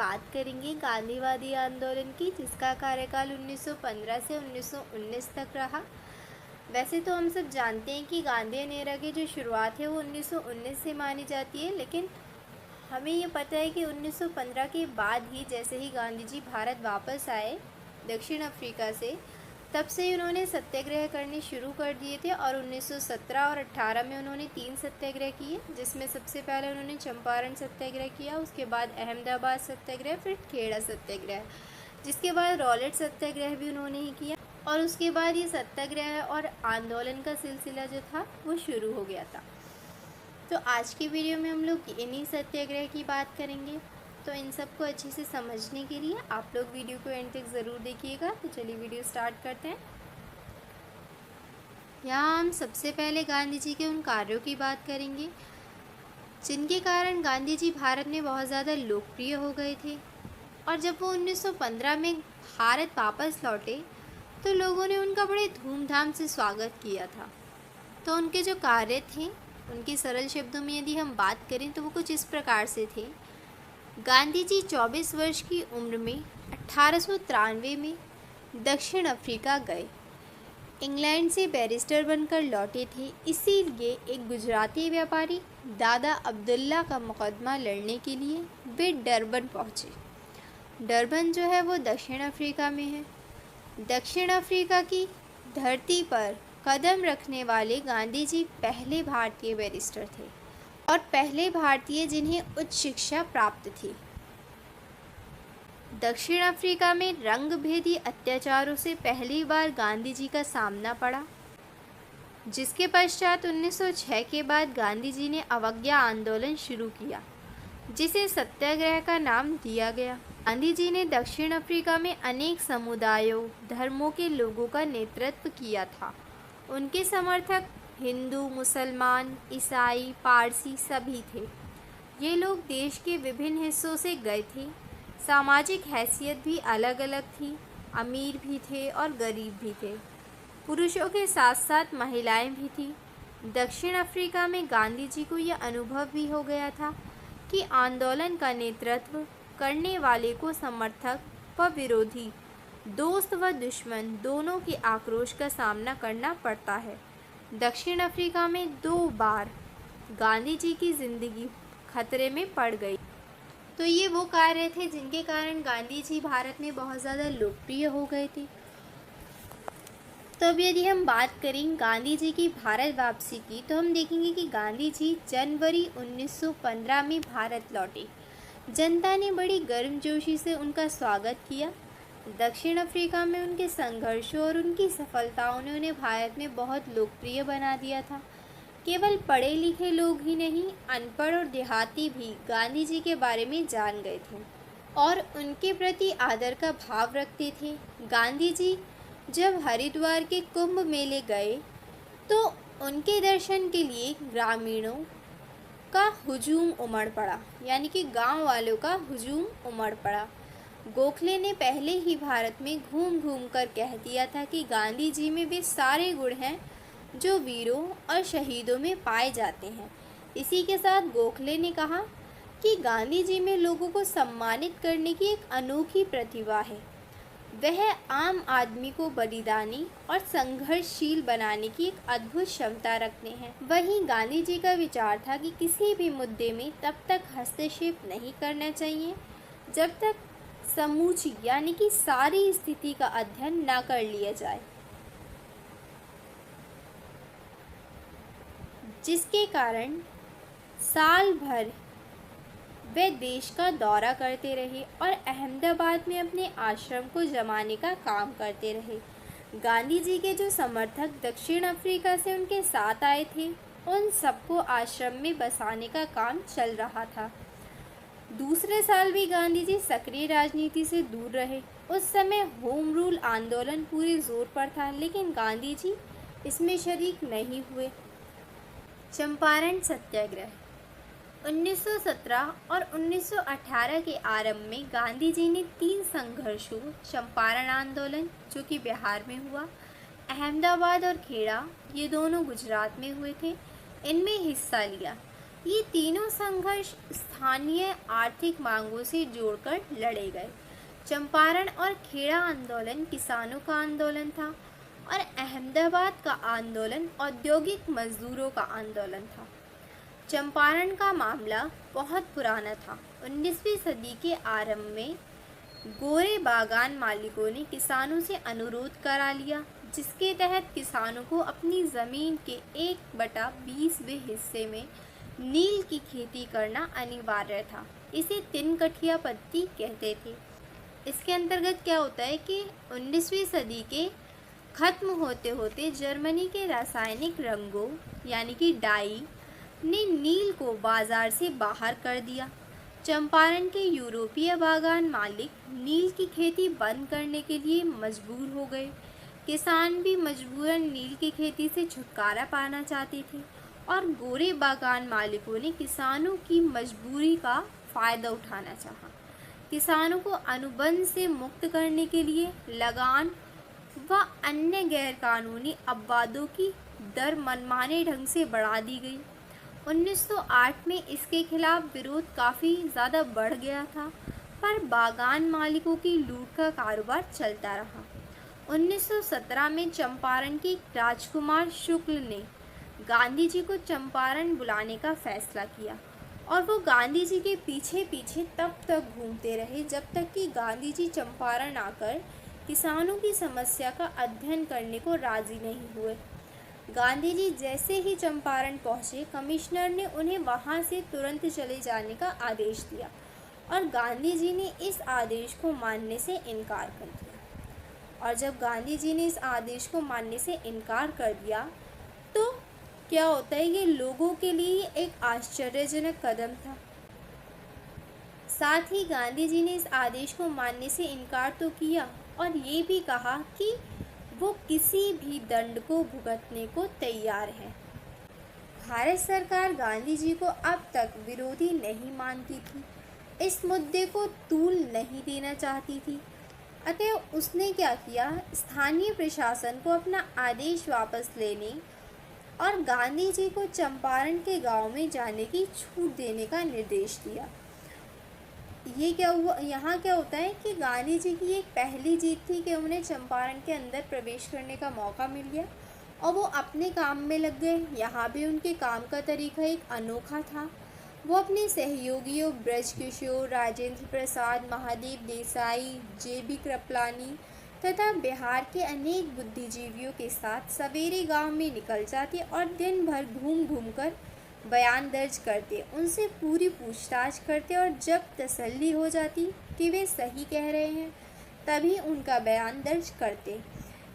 बात करेंगे गांधीवादी आंदोलन की, जिसका कार्यकाल 1915 से 1919 तक रहा। वैसे तो हम सब जानते हैं कि गांधी एरा की जो शुरुआत है वो 1919 से मानी जाती है, लेकिन हमें ये पता है कि 1915 के बाद ही, जैसे ही गांधी जी भारत वापस आए दक्षिण अफ्रीका से, तब से ही उन्होंने सत्याग्रह करने शुरू कर दिए थे। और 1917 और 18 में उन्होंने 3 सत्याग्रह किए, जिसमें सबसे पहले उन्होंने चंपारण सत्याग्रह किया, उसके बाद अहमदाबाद सत्याग्रह, फिर खेड़ा सत्याग्रह, जिसके बाद रॉलेट सत्याग्रह भी उन्होंने ही किया। और उसके बाद ये सत्याग्रह और आंदोलन का सिलसिला जो था वो शुरू हो गया था। तो आज की वीडियो में हम लोग इन्हीं सत्याग्रह की बात करेंगे। तो इन सब को अच्छे से समझने के लिए आप लोग वीडियो को एंड तक ज़रूर देखिएगा। तो चलिए वीडियो स्टार्ट करते हैं। यहाँ हम सबसे पहले गांधी जी के उन कार्यों की बात करेंगे जिनके कारण गांधी जी भारत में बहुत ज़्यादा लोकप्रिय हो गए थे। और जब वो 1915 में भारत वापस लौटे तो लोगों ने उनका बड़े धूमधाम से स्वागत किया था। तो उनके जो कार्य थे, उनके सरल शब्दों में यदि हम बात करें तो वो कुछ इस प्रकार से थे। गांधी जी 24 वर्ष की उम्र में 1893 में दक्षिण अफ्रीका गए। इंग्लैंड से बैरिस्टर बनकर लौटे थे, इसीलिए एक गुजराती व्यापारी दादा अब्दुल्ला का मुकदमा लड़ने के लिए वे डरबन पहुँचे। डरबन जो है वो दक्षिण अफ्रीका में है। दक्षिण अफ्रीका की धरती पर कदम रखने वाले गांधी जी पहले भारतीय बैरिस्टर थे और पहले भारतीय जिन्हें उच्च शिक्षा प्राप्त थी। दक्षिण अफ्रीका में रंगभेदी अत्याचारों से पहली बार गांधी जी का सामना पड़ा, जिसके पश्चात 1906 के बाद गांधी जी ने अवज्ञा आंदोलन शुरू किया, जिसे सत्याग्रह का नाम दिया गया। गांधी जी ने दक्षिण अफ्रीका में अनेक समुदायों, धर्मों के लोगों का नेतृत्व किया था। उनके समर्थक हिंदू, मुसलमान, ईसाई, पारसी सभी थे। ये लोग देश के विभिन्न हिस्सों से गए थे। सामाजिक हैसियत भी अलग अलग थी, अमीर भी थे और गरीब भी थे। पुरुषों के साथ साथ महिलाएं भी थी। दक्षिण अफ्रीका में गांधी जी को यह अनुभव भी हो गया था कि आंदोलन का नेतृत्व करने वाले को समर्थक व विरोधी, दोस्त व दुश्मन दोनों के आक्रोश का सामना करना पड़ता है। दक्षिण अफ्रीका में 2 बार गांधी जी की ज़िंदगी खतरे में पड़ गई। तो ये वो कार्य थे जिनके कारण गांधी जी भारत में बहुत ज़्यादा लोकप्रिय हो गए थे। तो अब यदि हम बात करें गांधी जी की भारत वापसी की, तो हम देखेंगे कि गांधी जी जनवरी 1915 में भारत लौटे। जनता ने बड़ी गर्मजोशी से उनका स्वागत किया। दक्षिण अफ्रीका में उनके संघर्षों और उनकी सफलताओं ने उन्हें भारत में बहुत लोकप्रिय बना दिया था। केवल पढ़े लिखे लोग ही नहीं, अनपढ़ और देहाती भी गांधी जी के बारे में जान गए थे और उनके प्रति आदर का भाव रखते थे। गांधी जी जब हरिद्वार के कुंभ मेले गए तो उनके दर्शन के लिए ग्रामीणों का हुजूम उमड़ पड़ा, यानी कि गांव वालों का हुजूम उमड़ पड़ा। गोखले ने पहले ही भारत में घूम घूम कर कह दिया था कि गांधी जी में वे सारे गुण हैं जो वीरों और शहीदों में पाए जाते हैं। इसी के साथ गोखले ने कहा कि गांधी जी में लोगों को सम्मानित करने की एक अनोखी प्रतिभा है। वह आम आदमी को बलिदानी और संघर्षशील बनाने की एक अद्भुत क्षमता रखते हैं। वहीं गांधी जी का विचार था कि किसी भी मुद्दे में तब तक हस्तक्षेप नहीं करना चाहिए जब तक समूची यानी कि सारी स्थिति का अध्ययन न कर लिया जाए, जिसके कारण साल भर वे देश का दौरा करते रहे और अहमदाबाद में अपने आश्रम को जमाने का काम करते रहे। गांधी जी के जो समर्थक दक्षिण अफ्रीका से उनके साथ आए थे, उन सबको आश्रम में बसाने का काम चल रहा था। दूसरे साल भी गांधी जी सक्रिय राजनीति से दूर रहे। उस समय होम रूल आंदोलन पूरे जोर पर था, लेकिन गांधी जी इसमें शरीक नहीं हुए। चंपारण सत्याग्रह 1917 और 1918 के आरंभ में गांधी जी ने 3 संघर्षों, चंपारण आंदोलन जो कि बिहार में हुआ, अहमदाबाद और खेड़ा ये दोनों गुजरात में हुए थे, इनमें हिस्सा लिया। ये तीनों संघर्ष स्थानीय आर्थिक मांगों से जोड़कर लड़े गए। चंपारण और खेड़ा आंदोलन किसानों का आंदोलन था और अहमदाबाद का आंदोलन औद्योगिक मजदूरों का आंदोलन था। चंपारण का मामला बहुत पुराना था। 19वीं सदी के आरंभ में गोरे बागान मालिकों ने किसानों से अनुरोध करा लिया, जिसके तहत किसानों को अपनी ज़मीन के 1/20वें हिस्से में नील की खेती करना अनिवार्य था। इसे तिन कठिया पद्धति कहते थे। इसके अंतर्गत क्या होता है कि 19वीं सदी के खत्म होते होते जर्मनी के रासायनिक रंगों यानी कि डाई ने नील को बाजार से बाहर कर दिया। चंपारण के यूरोपीय बागान मालिक नील की खेती बंद करने के लिए मजबूर हो गए। किसान भी मजबूरन नील की खेती से छुटकारा पाना चाहते थे और गोरे बागान मालिकों ने किसानों की मजबूरी का फ़ायदा उठाना चाहा। किसानों को अनुबंध से मुक्त करने के लिए लगान व अन्य गैरकानूनी अपवादों की दर मनमाने ढंग से बढ़ा दी गई। 1908 में इसके खिलाफ विरोध काफ़ी ज़्यादा बढ़ गया था, पर बागान मालिकों की लूट का कारोबार चलता रहा। 1917 में चंपारण के राजकुमार शुक्ल ने गांधी जी को चंपारण बुलाने का फैसला किया और वो गांधी जी के पीछे पीछे तब तक घूमते रहे जब तक कि गांधी जी चंपारण आकर किसानों की समस्या का अध्ययन करने को राजी नहीं हुए। गांधी जी जैसे ही चंपारण पहुंचे, कमिश्नर ने उन्हें वहां से तुरंत चले जाने का आदेश दिया और गांधी जी ने इस आदेश को मानने से इनकार कर दिया। और जब गांधी जी ने इस आदेश को मानने से इनकार कर दिया तो क्या होता है, ये लोगों के लिए एक आश्चर्यजनक कदम था। साथ ही गांधी जी ने इस आदेश को मानने से इनकार तो किया और ये भी कहा कि वो किसी भी दंड को भुगतने को तैयार है। भारत सरकार गांधी जी को अब तक विरोधी नहीं मानती थी, इस मुद्दे को तूल नहीं देना चाहती थी। अतः उसने क्या किया, स्थानीय प्रशासन को अपना आदेश वापस लेने और गांधी जी को चंपारण के गांव में जाने की छूट देने का निर्देश दिया। ये क्या हुआ, यहाँ क्या होता है कि गांधी जी की एक पहली जीत थी कि उन्हें चंपारण के अंदर प्रवेश करने का मौका मिल गया और वो अपने काम में लग गए। यहाँ भी उनके काम का तरीका एक अनोखा था। वो अपने सहयोगियों ब्रजकिशोर, राजेंद्र प्रसाद, महादेव देसाई, JB कृपलानी तथा बिहार के अनेक बुद्धिजीवियों के साथ सवेरे गांव में निकल जाते और दिन भर घूम घूम कर बयान दर्ज करते, उनसे पूरी पूछताछ करते और जब तसल्ली हो जाती कि वे सही कह रहे हैं तभी उनका बयान दर्ज करते।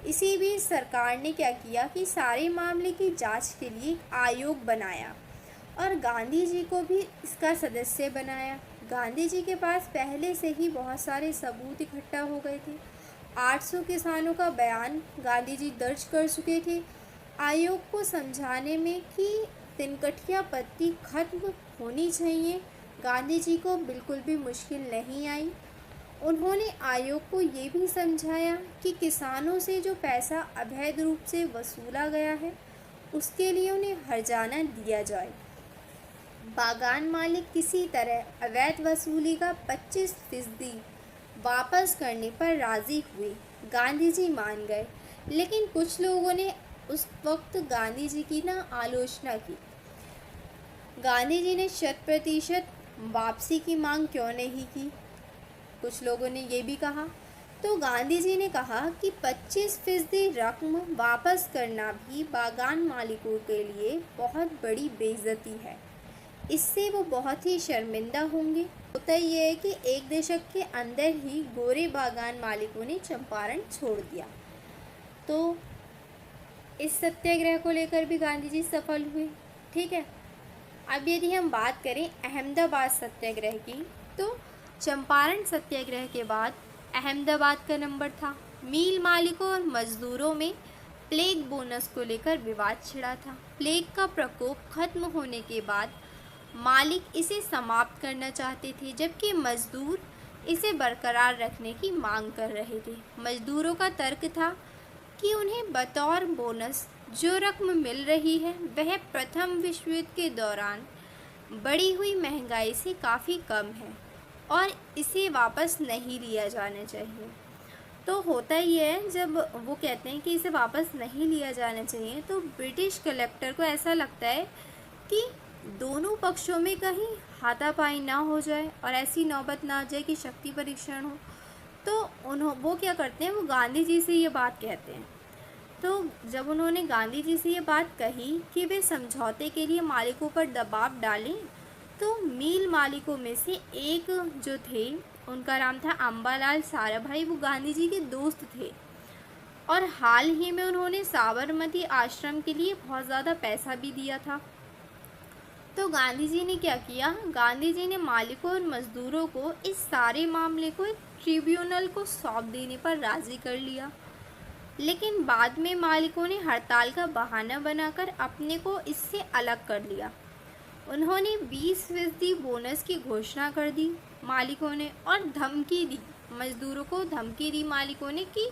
इसी बीच सरकार ने क्या किया कि सारे मामले की जांच के लिए एक आयोग बनाया और गांधी जी को भी इसका सदस्य बनाया। गांधी जी के पास पहले से ही बहुत सारे सबूत इकट्ठा हो गए थे। 800 किसानों का बयान गांधी जी दर्ज कर चुके थे। आयोग को समझाने में कि तिनकठिया पद्धति खत्म होनी चाहिए गांधी जी को बिल्कुल भी मुश्किल नहीं आई। उन्होंने आयोग को ये भी समझाया कि किसानों से जो पैसा अवैध रूप से वसूला गया है उसके लिए उन्हें हर्जाना दिया जाए। बागान मालिक किसी तरह अवैध वसूली का 25% वापस करने पर राज़ी हुए। गांधी जी मान गए, लेकिन कुछ लोगों ने उस वक्त गांधी जी की आलोचना की। गांधी जी ने 100% वापसी की मांग क्यों नहीं की, कुछ लोगों ने ये भी कहा। तो गांधी जी ने कहा कि 25% रकम वापस करना भी बागान मालिकों के लिए बहुत बड़ी बेइज्जती है, इससे वो बहुत ही शर्मिंदा होंगे। होता ये है कि एक दशक के अंदर ही गोरे बागान मालिकों ने चंपारण छोड़ दिया। तो इस सत्याग्रह को लेकर भी गांधी जी सफल हुए। ठीक है, अब यदि हम बात करें अहमदाबाद सत्याग्रह की, तो चंपारण सत्याग्रह के बाद अहमदाबाद का नंबर था। मिल मालिकों और मजदूरों में प्लेग बोनस को लेकर विवाद छिड़ा था। प्लेग का प्रकोप खत्म होने के बाद मालिक इसे समाप्त करना चाहते थे, जबकि मजदूर इसे बरकरार रखने की मांग कर रहे थे। मजदूरों का तर्क था कि उन्हें बतौर बोनस जो रकम मिल रही है वह प्रथम विश्व युद्ध के दौरान बढ़ी हुई महंगाई से काफ़ी कम है और इसे वापस नहीं लिया जाना चाहिए। तो होता ये है, जब वो कहते हैं कि इसे वापस नहीं लिया जाना चाहिए, तो ब्रिटिश कलेक्टर को ऐसा लगता है कि दोनों पक्षों में कहीं हाथापाई ना हो जाए और ऐसी नौबत ना आ जाए कि शक्ति परीक्षण हो। तो वो क्या करते हैं, वो गांधी जी से ये बात कहते हैं। तो जब उन्होंने गांधी जी से ये बात कही कि वे समझौते के लिए मालिकों पर दबाव डालें, तो मिल मालिकों में से एक जो थे, उनका नाम था अम्बालाल साराभाई, वो गांधी जी के दोस्त थे और हाल ही में उन्होंने साबरमती आश्रम के लिए बहुत ज़्यादा पैसा भी दिया था। तो गांधी जी ने क्या किया, गांधी जी ने मालिकों और मज़दूरों को इस सारे मामले को एक ट्रिब्यूनल को सौंप देने पर राज़ी कर लिया। लेकिन बाद में मालिकों ने हड़ताल का बहाना बनाकर अपने को इससे अलग कर लिया। उन्होंने 20% बोनस की घोषणा कर दी मालिकों ने, और धमकी दी, मज़दूरों को धमकी दी मालिकों ने कि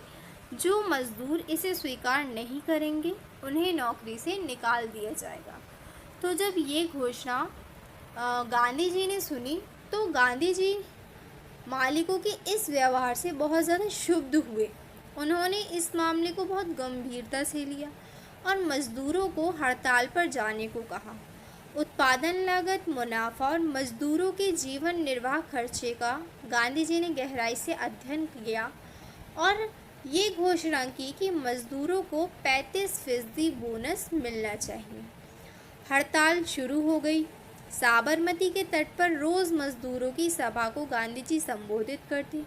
जो मज़दूर इसे स्वीकार नहीं करेंगे उन्हें नौकरी से निकाल दिया जाएगा। तो जब ये घोषणा गांधी जी ने सुनी, तो गांधी जी मालिकों के इस व्यवहार से बहुत ज़्यादा क्षुब्ध हुए। उन्होंने इस मामले को बहुत गंभीरता से लिया और मज़दूरों को हड़ताल पर जाने को कहा। उत्पादन लागत, मुनाफा और मज़दूरों के जीवन निर्वाह खर्चे का गांधी जी ने गहराई से अध्ययन किया और ये घोषणा की कि मज़दूरों को 35% बोनस मिलना चाहिए। हड़ताल शुरू हो गई। साबरमती के तट पर रोज़ मज़दूरों की सभा को गांधी जी संबोधित करते।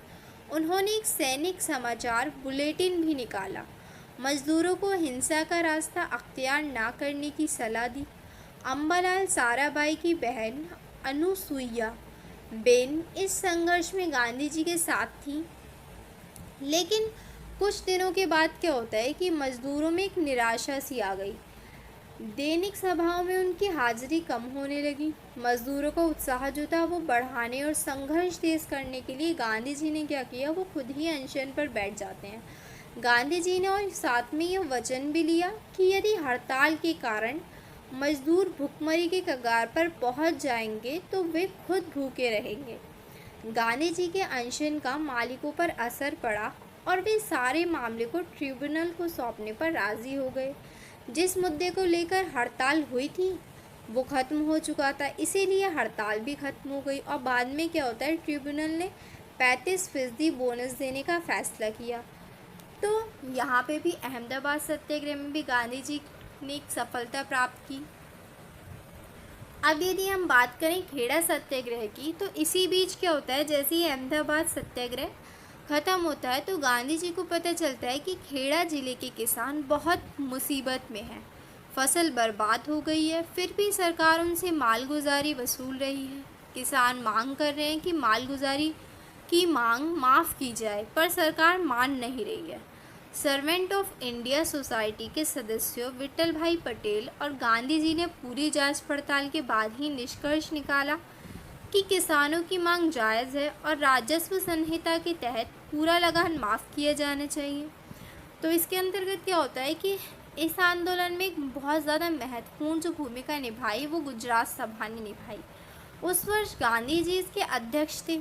उन्होंने एक सैनिक समाचार बुलेटिन भी निकाला, मज़दूरों को हिंसा का रास्ता अख्तियार ना करने की सलाह दी। अम्बालाल साराभाई की बहन अनुसुईया बेन इस संघर्ष में गांधी जी के साथ थी। लेकिन कुछ दिनों के बाद क्या होता है कि मज़दूरों में एक निराशा सी आ गई। दैनिक सभाओं में उनकी हाजिरी कम होने लगी। मज़दूरों का उत्साह जो था वो बढ़ाने और संघर्ष तेज करने के लिए गांधी जी ने क्या किया, वो खुद ही अनशन पर बैठ जाते हैं। गांधी जी ने और साथ में ये वचन भी लिया कि यदि हड़ताल के कारण मज़दूर भुखमरी के कगार पर पहुंच जाएंगे तो वे खुद भूखे रहेंगे। गांधी जी के अनशन का मालिकों पर असर पड़ा और वे सारे मामले को ट्रिब्यूनल को सौंपने पर राज़ी हो गए। जिस मुद्दे को लेकर हड़ताल हुई थी वो ख़त्म हो चुका था, इसीलिए हड़ताल भी ख़त्म हो गई। और बाद में क्या होता है, ट्रिब्यूनल ने 35% बोनस देने का फ़ैसला किया। तो यहाँ पे भी अहमदाबाद सत्याग्रह में भी गांधी जी ने एक सफलता प्राप्त की। अब यदि हम बात करें खेड़ा सत्याग्रह की, तो इसी बीच क्या होता है, जैसे ही अहमदाबाद सत्याग्रह ख़त्म होता है तो गांधी जी को पता चलता है कि खेड़ा ज़िले के किसान बहुत मुसीबत में हैं, फसल बर्बाद हो गई है, फिर भी सरकार उनसे मालगुजारी वसूल रही है। किसान मांग कर रहे हैं कि मालगुजारी की मांग माफ़ की जाए, पर सरकार मान नहीं रही है। सर्वेंट ऑफ इंडिया सोसाइटी के सदस्यों विट्ठल भाई पटेल और गांधी जी ने पूरी जांच पड़ताल के बाद ही निष्कर्ष निकाला कि किसानों की मांग जायज़ है और राजस्व संहिता के तहत पूरा लगान माफ़ किया जाना चाहिए। तो इसके अंतर्गत क्या होता है कि इस आंदोलन में एक बहुत ज़्यादा महत्वपूर्ण जो भूमिका निभाई वो गुजरात सभा ने निभाई। उस वर्ष गांधी जी इसके अध्यक्ष थे।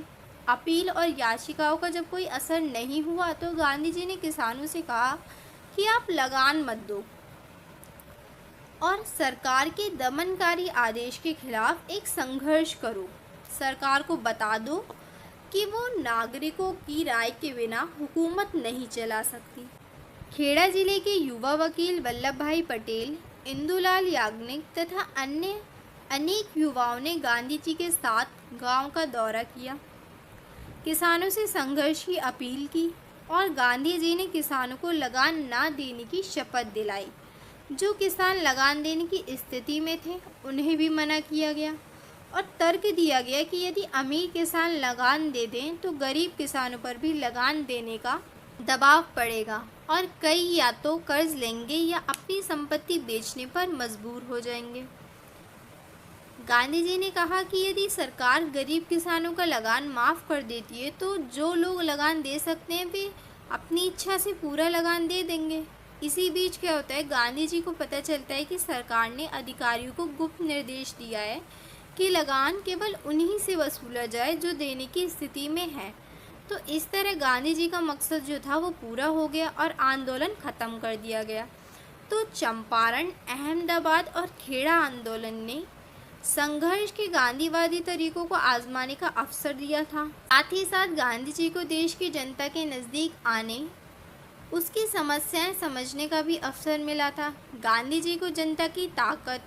अपील और याचिकाओं का जब कोई असर नहीं हुआ तो गांधी जी ने किसानों से कहा कि आप लगान मत दो और सरकार के दमनकारी आदेश के खिलाफ एक संघर्ष करो। सरकार को बता दो कि वो नागरिकों की राय के बिना हुकूमत नहीं चला सकती। खेड़ा जिले के युवा वकील वल्लभ भाई पटेल, इंदुलाल याग्निक तथा अन्य अनेक युवाओं ने गांधी जी के साथ गांव का दौरा किया, किसानों से संघर्ष की अपील की और गांधी जी ने किसानों को लगान ना देने की शपथ दिलाई। जो किसान लगान देने की स्थिति में थे उन्हें भी मना किया गया और तर्क दिया गया कि यदि अमीर किसान लगान दे दें तो गरीब किसानों पर भी लगान देने का दबाव पड़ेगा और कई या तो कर्ज लेंगे या अपनी संपत्ति बेचने पर मजबूर हो जाएंगे। गांधी जी ने कहा कि यदि सरकार गरीब किसानों का लगान माफ़ कर देती है तो जो लोग लगान दे सकते हैं वे अपनी इच्छा से पूरा लगान दे देंगे। इसी बीच क्या होता है, गांधी जी को पता चलता है कि सरकार ने अधिकारियों को गुप्त निर्देश दिया है कि लगान केवल उन्हीं से वसूला जाए जो देने की स्थिति में है। तो इस तरह गांधी जी का मकसद जो था वो पूरा हो गया और आंदोलन ख़त्म कर दिया गया। तो चंपारण, अहमदाबाद और खेड़ा आंदोलन ने संघर्ष के गांधीवादी तरीकों को आजमाने का अवसर दिया था। साथ ही साथ गांधी जी को देश की जनता के नज़दीक आने, उसकी समस्याएं समझने का भी अवसर मिला था। गांधी जी को जनता की ताकत,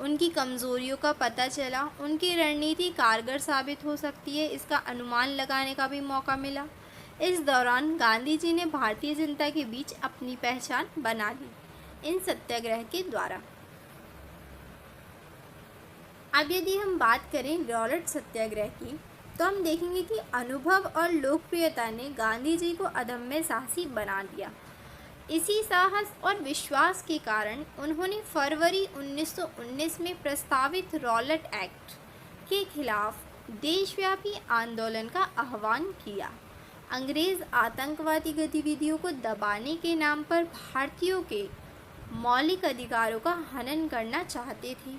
उनकी कमज़ोरियों का पता चला। उनकी रणनीति कारगर साबित हो सकती है, इसका अनुमान लगाने का भी मौका मिला। इस दौरान गांधी जी ने भारतीय जनता के बीच अपनी पहचान बना ली इन सत्याग्रह के द्वारा। अब यदि हम बात करें रॉलेट सत्याग्रह की, तो हम देखेंगे कि अनुभव और लोकप्रियता ने गांधी जी को अदम्य साहसी बना दिया। इसी साहस और विश्वास के कारण उन्होंने फरवरी 1919 में प्रस्तावित रॉलेट एक्ट के खिलाफ देशव्यापी आंदोलन का आह्वान किया। अंग्रेज आतंकवादी गतिविधियों को दबाने के नाम पर भारतीयों के मौलिक अधिकारों का हनन करना चाहते थे।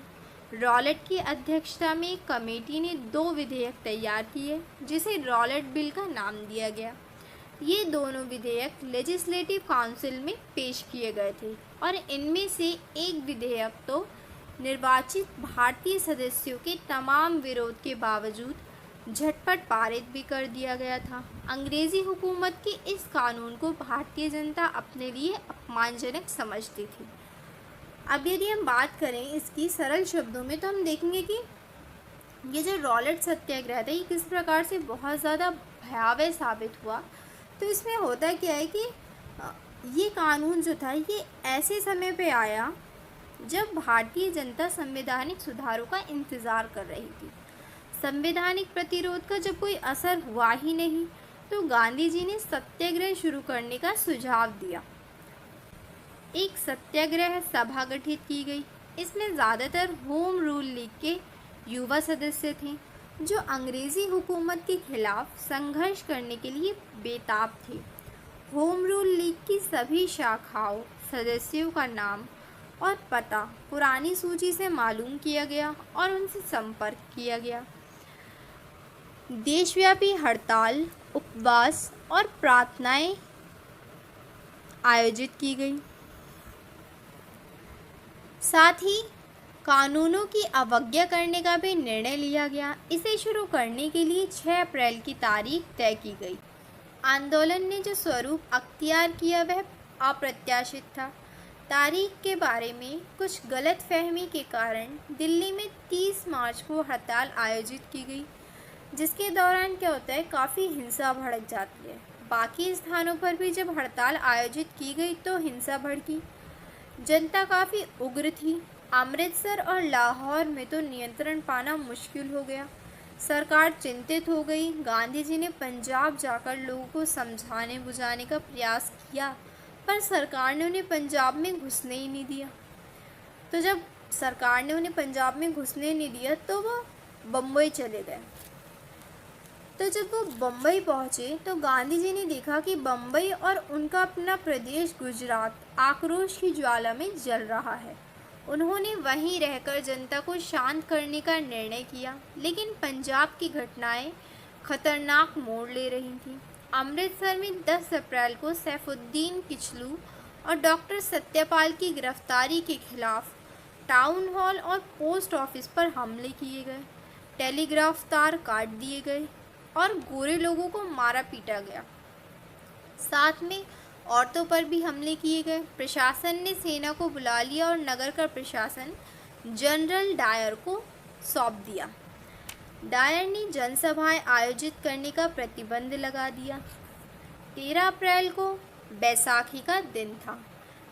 रॉलेट की अध्यक्षता में एक कमेटी ने 2 विधेयक तैयार किए, जिसे रॉलेट बिल का नाम दिया गया। ये दोनों विधेयक लेजिस्लेटिव काउंसिल में पेश किए गए थे और इनमें से एक विधेयक तो निर्वाचित भारतीय सदस्यों के तमाम विरोध के बावजूद झटपट पारित भी कर दिया गया था। अंग्रेज़ी हुकूमत के इस कानून को भारतीय जनता अपने लिए अपमानजनक समझती थी। अब यदि हम बात करें इसकी सरल शब्दों में, तो हम देखेंगे कि ये जो रॉलेट सत्याग्रह था ये किस प्रकार से बहुत ज़्यादा भयावह साबित हुआ। तो इसमें होता क्या है कि ये कानून जो था ये ऐसे समय पे आया जब भारतीय जनता संवैधानिक सुधारों का इंतज़ार कर रही थी। संवैधानिक प्रतिरोध का जब कोई असर हुआ ही नहीं, तो गांधी जी ने सत्याग्रह शुरू करने का सुझाव दिया। एक सत्याग्रह सभा गठित की गई। इसमें ज़्यादातर होम रूल लीग के युवा सदस्य थे, जो अंग्रेज़ी हुकूमत के खिलाफ संघर्ष करने के लिए बेताब थे। होम रूल लीग की सभी शाखाओं, सदस्यों का नाम और पता पुरानी सूची से मालूम किया गया और उनसे संपर्क किया गया। देशव्यापी हड़ताल, उपवास और प्रार्थनाएं आयोजित की गई। साथ ही कानूनों की अवज्ञा करने का भी निर्णय लिया गया। इसे शुरू करने के लिए 6 अप्रैल की तारीख तय की गई। आंदोलन ने जो स्वरूप अख्तियार किया वह अप्रत्याशित था। तारीख के बारे में कुछ गलतफहमी के कारण दिल्ली में 30 मार्च को हड़ताल आयोजित की गई, जिसके दौरान क्या होता है, काफ़ी हिंसा भड़क जाती है। बाकी स्थानों पर भी जब हड़ताल आयोजित की गई तो हिंसा भड़की। जनता काफ़ी उग्र थी। अमृतसर और लाहौर में तो नियंत्रण पाना मुश्किल हो गया। सरकार चिंतित हो गई। गांधी जी ने पंजाब जाकर लोगों को समझाने बुझाने का प्रयास किया, पर सरकार ने उन्हें पंजाब में घुसने ही नहीं दिया। तो जब सरकार ने उन्हें पंजाब में घुसने नहीं दिया तो वो बम्बई चले गए। तो जब वो बम्बई पहुँचे तो गांधी जी ने देखा कि बम्बई और उनका अपना प्रदेश गुजरात आक्रोश की ज्वाला में जल रहा है। उन्होंने वहीं रहकर जनता को शांत करने का निर्णय किया, लेकिन पंजाब की घटनाएं खतरनाक मोड़ ले रही थीं। अमृतसर में 10 अप्रैल को सैफुद्दीन किचलू और डॉक्टर सत्यपाल की गिरफ्तारी के खिलाफ टाउन हॉल और पोस्ट ऑफिस पर हमले किए गए। टेलीग्राफ तार काट दिए गए और गोरे लोगों को मारा पीटा गया। साथ में औरतों पर भी हमले किए गए। प्रशासन ने सेना को बुला लिया और नगर का प्रशासन जनरल डायर को सौंप दिया। डायर ने जनसभाएं आयोजित करने का प्रतिबंध लगा दिया। 13 अप्रैल को बैसाखी का दिन था।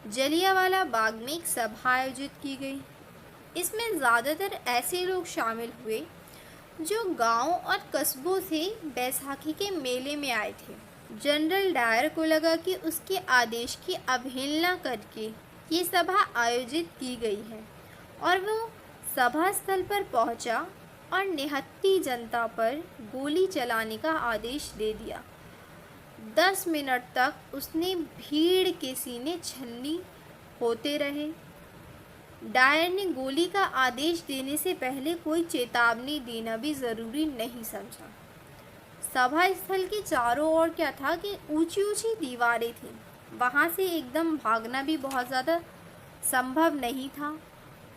जलियांवाला बाग में एक सभा आयोजित की गई। इसमें ज़्यादातर ऐसे लोग शामिल हुए जो गांव और कस्बों से बैसाखी के मेले में आए थे। जनरल डायर को लगा कि उसके आदेश की अवहेलना करके ये सभा आयोजित की गई है और वो सभा स्थल पर पहुंचा और निहत्थी जनता पर गोली चलाने का आदेश दे दिया। 10 मिनट तक उसने भीड़ के सीने छलनी होते रहे। डायर ने गोली का आदेश देने से पहले कोई चेतावनी देना भी ज़रूरी नहीं समझा। सभा स्थल के चारों ओर क्या था कि ऊंची ऊंची दीवारें थीं, वहां से एकदम भागना भी बहुत ज़्यादा संभव नहीं था।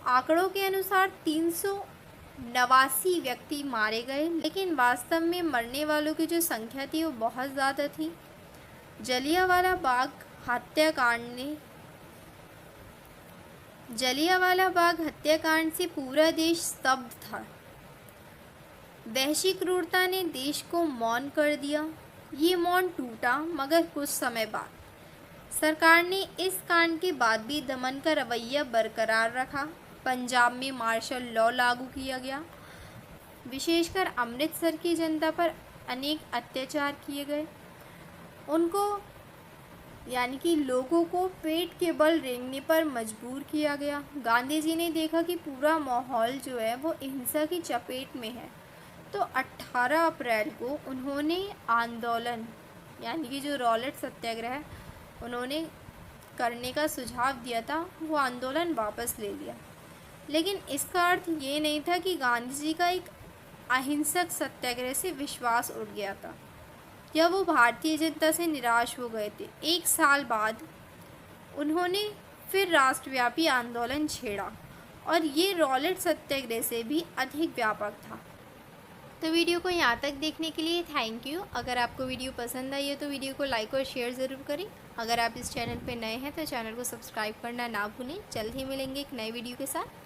आंकड़ों के अनुसार 389 व्यक्ति मारे गए, लेकिन वास्तव में मरने वालों की जो संख्या थी वो बहुत ज़्यादा थी। जलियांवाला बाग हत्याकांड से पूरा देश स्तब्ध था। वहशी क्रूरता ने देश को मौन कर दिया। ये मौन टूटा, मगर कुछ समय बाद सरकार ने इस कांड के बाद भी दमन का रवैया बरकरार रखा। पंजाब में मार्शल लॉ लागू किया गया। विशेषकर अमृतसर की जनता पर अनेक अत्याचार किए गए। उनको यानी कि लोगों को पेट के बल रेंगने पर मजबूर किया गया। गांधी जी ने देखा कि पूरा माहौल जो है वो हिंसा की चपेट में है, तो 18 अप्रैल को उन्होंने आंदोलन यानी कि जो रॉलेट सत्याग्रह उन्होंने करने का सुझाव दिया था, वो आंदोलन वापस ले लिया। लेकिन इसका अर्थ ये नहीं था कि गांधी जी का एक अहिंसक सत्याग्रह से विश्वास उठ गया था या वो भारतीय जनता से निराश हो गए थे। 1 साल बाद उन्होंने फिर राष्ट्रव्यापी आंदोलन छेड़ा और ये रॉलेट सत्याग्रह से भी अधिक व्यापक था। तो वीडियो को यहाँ तक देखने के लिए थैंक यू। अगर आपको वीडियो पसंद आई है तो वीडियो को लाइक और शेयर ज़रूर करें। अगर आप इस चैनल पर नए हैं तो चैनल को सब्सक्राइब करना ना भूलें। जल्द ही मिलेंगे एक नए वीडियो के साथ।